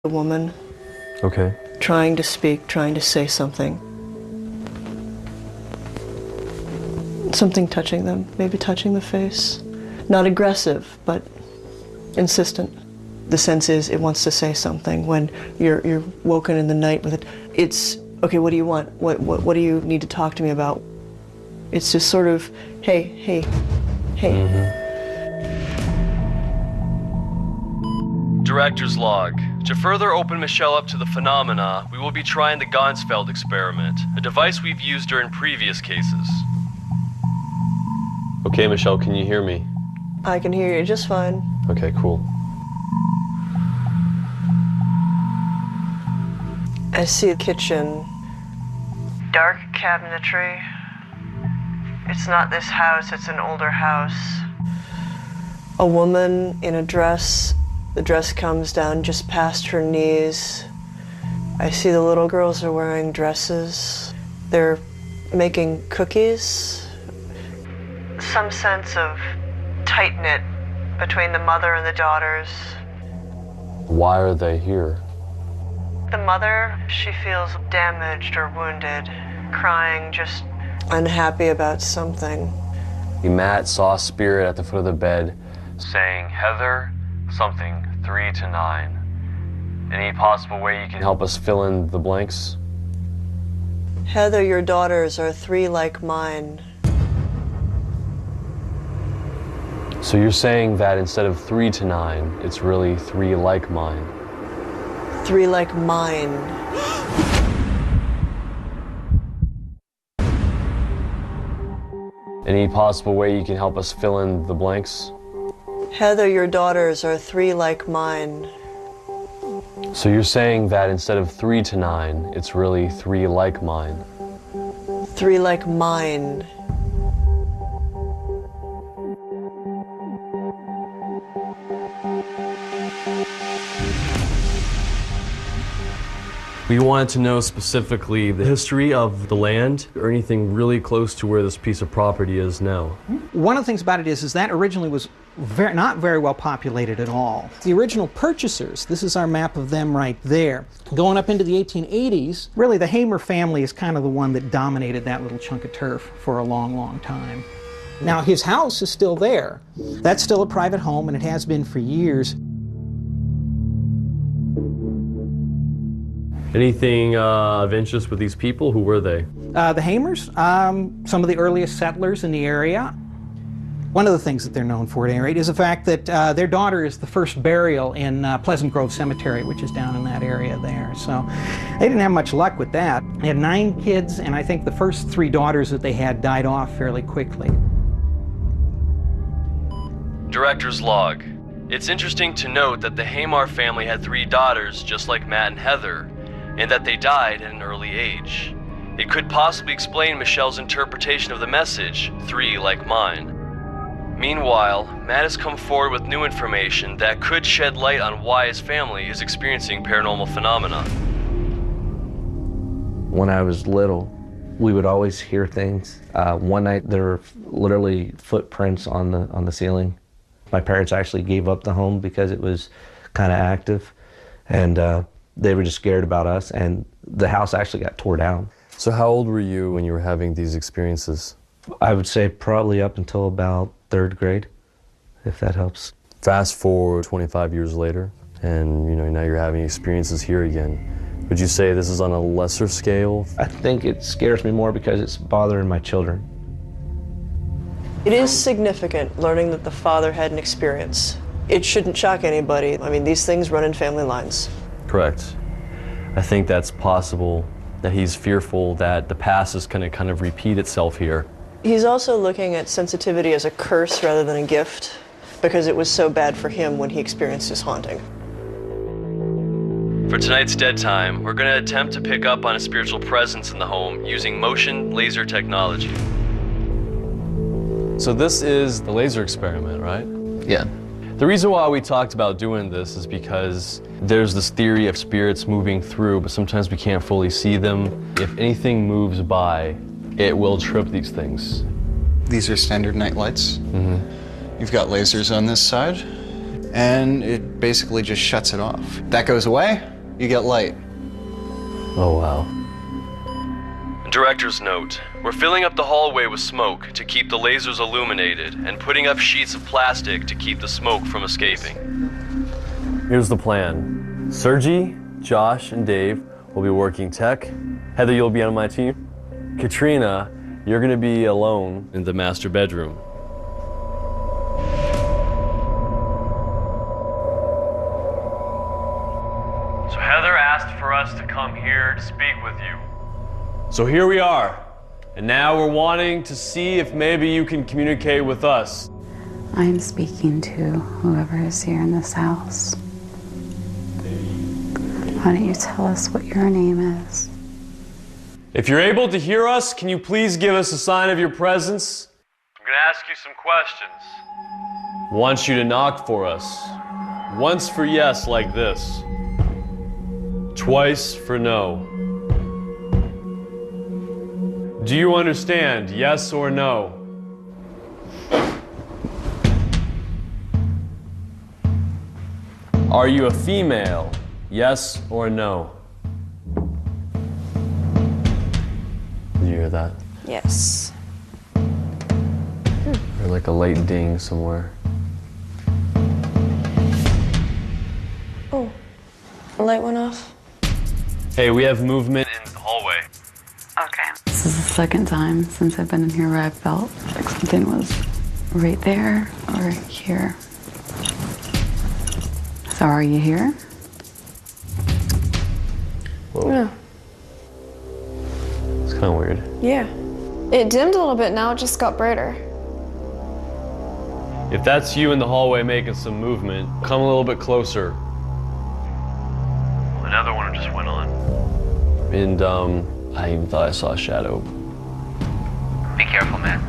A woman. Okay. Trying to speak, trying to say something. Something touching them, maybe touching the face. Not aggressive, but insistent. The sense is it wants to say something when you're woken in the night with it. It's, okay, what do you want? What do you need to talk to me about? It's just sort of, hey, hey, hey. Mm-hmm. Director's log. To further open Michelle up to the phenomena, we will be trying the Gansfeld experiment, a device we've used during previous cases. Okay, Michelle, can you hear me? I can hear you just fine. Okay, cool. I see a kitchen. Dark cabinetry. It's not this house, it's an older house. A woman in a dress. The dress comes down just past her knees. I see the little girls are wearing dresses. They're making cookies. Some sense of tight-knit between the mother and the daughters. Why are they here? The mother, she feels damaged or wounded, crying, just unhappy about something. Matt saw a spirit at the foot of the bed saying, Heather, something 3 to 9. Any possible way you can help us fill in the blanks? Heather, your daughters are 3 like mine. So you're saying that instead of 3 to 9, it's really 3 like mine? 3 like mine. Any possible way you can help us fill in the blanks? Heather, your daughters are 3 like mine. So you're saying that instead of 3 to 9, it's really 3 like mine? 3 like mine. We wanted to know specifically the history of the land or anything really close to where this piece of property is now. One of the things about it is that originally was not very well populated at all. The original purchasers, this is our map of them right there. Going up into the 1880s, really the Hamer family is kind of the one that dominated that little chunk of turf for a long, long time. Now his house is still there. That's still a private home and it has been for years. Anything of interest with these people? Who were they? The Hamers, some of the earliest settlers in the area. One of the things that they're known for, at any rate, is the fact that their daughter is the first burial in Pleasant Grove Cemetery, which is down in that area there. So they didn't have much luck with that. They had 9 kids, and I think the first 3 daughters that they had died off fairly quickly. Director's log. It's interesting to note that the Hamar family had 3 daughters, just like Matt and Heather, and that they died at an early age. It could possibly explain Michelle's interpretation of the message, 3 like mine. Meanwhile, Matt has come forward with new information that could shed light on why his family is experiencing paranormal phenomena. When I was little, we would always hear things. One night there were literally footprints on the ceiling. My parents actually gave up the home because it was kind of active, and they were just scared about us, and the house actually got tore down. So how old were you when you were having these experiences? I would say probably up until about 3rd grade, if that helps. Fast forward 25 years later, and now you're having experiences here again. Would you say this is on a lesser scale? I think it scares me more because it's bothering my children. It is significant learning that the father had an experience. It shouldn't shock anybody. I mean, these things run in family lines. Correct. I think that's possible, that he's fearful that the past is going to kind of repeat itself here. He's also looking at sensitivity as a curse rather than a gift, because it was so bad for him when he experienced his haunting. For tonight's Dead Time, we're going to attempt to pick up on a spiritual presence in the home using motion laser technology. So this is the laser experiment, right? Yeah. The reason why we talked about doing this is because there's this theory of spirits moving through, but sometimes we can't fully see them. If anything moves by, it will trip these things. These are standard night lights. Mm-hmm. You've got lasers on this side. and it basically just shuts it off. That goes away, you get light. Oh, wow. Director's note, we're filling up the hallway with smoke to keep the lasers illuminated and putting up sheets of plastic to keep the smoke from escaping. Here's the plan. Sergi, Josh, and Dave will be working tech. Heather, you'll be on my team. Katrina, you're gonna be alone in the master bedroom. So Heather asked for us to come here to speak with you. So here we are. And now we're wanting to see if maybe you can communicate with us. I'm speaking to whoever is here in this house. Why don't you tell us what your name is? If you're able to hear us, can you please give us a sign of your presence? I'm gonna ask you some questions. I want you to knock for us. Once for yes, like this. Twice for no. Do you understand, yes or no? Are you a female, yes or no? Did you hear that? Yes. Or like a light ding somewhere. Oh, the light went off. Hey, we have movement in In the hallway. Okay. This is the second time since I've been in here where I felt like something was right there or here. So are you here? Whoa. Yeah. It's kind of weird. Yeah. It dimmed a little bit, now it just got brighter. If that's you in the hallway making some movement, come a little bit closer. Another one just went on. And I even thought I saw a shadow. Be careful, man.